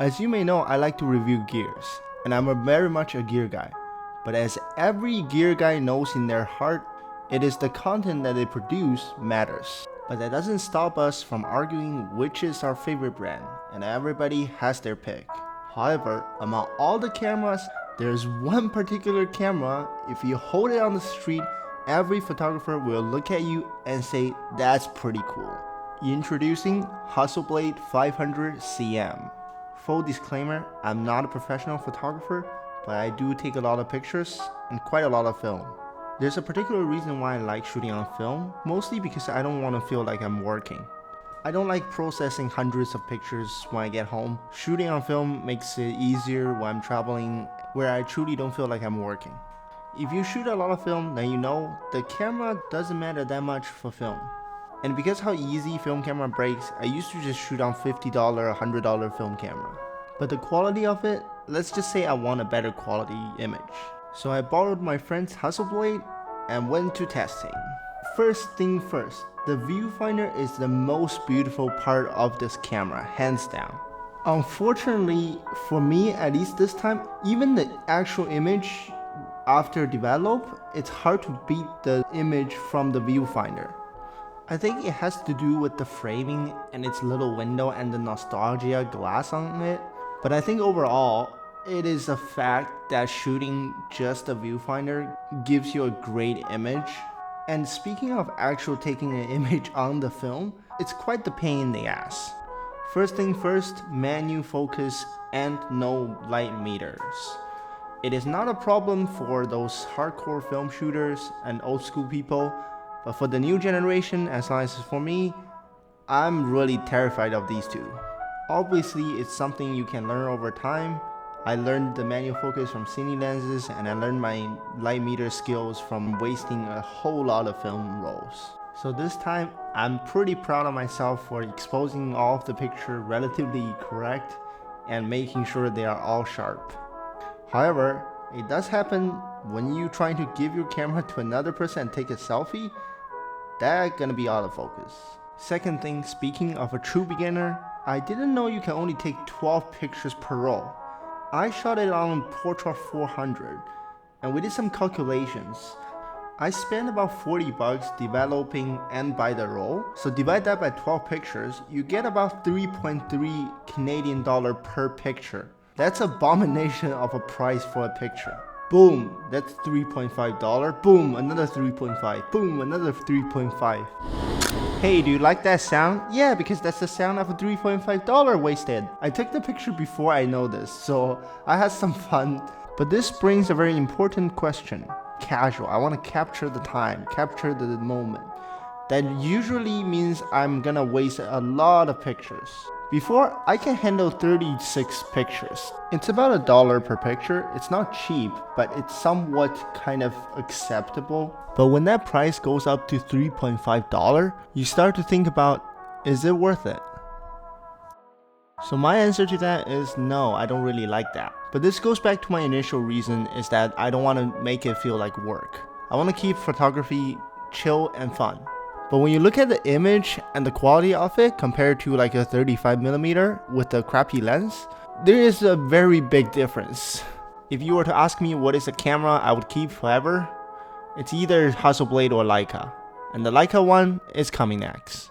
As you may know, I like to review gears, and I'm very much a gear guy. But as every gear guy knows in their heart, it is the content that they produce matters. But that doesn't stop us from arguing which is our favorite brand, and everybody has their pick. However, among all the cameras, there's one particular camera, if you hold it on the street, every photographer will look at you and say, that's pretty cool. Introducing Hasselblad 500 CM. Full disclaimer, I'm not a professional photographer, but I do take a lot of pictures and quite a lot of film. There's a particular reason why I like shooting on film, mostly because I don't want to feel like I'm working. I don't like processing hundreds of pictures when I get home. Shooting on film makes it easier when I'm traveling, where I truly don't feel like I'm working. If you shoot a lot of film, then you know the camera doesn't matter that much for film. And because how easy film camera breaks, I used to just shoot on $50, $100 film camera. But the quality of it, let's just say I want a better quality image. So I borrowed my friend's Hasselblad and went to testing. First thing first, the viewfinder is the most beautiful part of this camera, hands down. Unfortunately, for me at least this time, even the actual image after develop, it's hard to beat the image from the viewfinder. I think it has to do with the framing and its little window and the nostalgia glass on it. But I think overall, it is a fact that shooting just a viewfinder gives you a great image. And speaking of actual taking an image on the film, it's quite the pain in the ass. First thing first, manual focus and no light meters. It is not a problem for those hardcore film shooters and old school people, but for the new generation, as long as it's for me, I'm really terrified of these two. Obviously, it's something you can learn over time. I learned the manual focus from Cine lenses, and I learned my light meter skills from wasting a whole lot of film rolls. So this time, I'm pretty proud of myself for exposing all of the picture relatively correct and making sure they are all sharp. However, it does happen when you trying to give your camera to another person and take a selfie, that's gonna be out of focus. Second thing, speaking of a true beginner, I didn't know you can only take 12 pictures per roll. I shot it on Portra 400, and we did some calculations. I spent about $40 developing and by the roll, so divide that by 12 pictures, you get about 3.3 Canadian dollar per picture. That's an abomination of a price for a picture. Boom, that's $3.5. Boom, another 3.5. Boom, another 3.5. Hey, do you like that sound? Yeah, because that's the sound of a $3.5 wasted. I took the picture before I know this, so I had some fun. But this brings a very important question. Casual, I want to capture the time, capture the moment. That usually means I'm gonna waste a lot of pictures. Before, I can handle 36 pictures. It's about $1 per picture. It's not cheap, but it's somewhat kind of acceptable. But when that price goes up to $3.5, you start to think about, is it worth it? So my answer to that is no, I don't really like that. But this goes back to my initial reason, is that I don't want to make it feel like work. I want to keep photography chill and fun. But when you look at the image and the quality of it compared to like a 35mm with a crappy lens, there is a very big difference. If you were to ask me what is a camera I would keep forever, it's either Hasselblad or Leica. And the Leica one is coming next.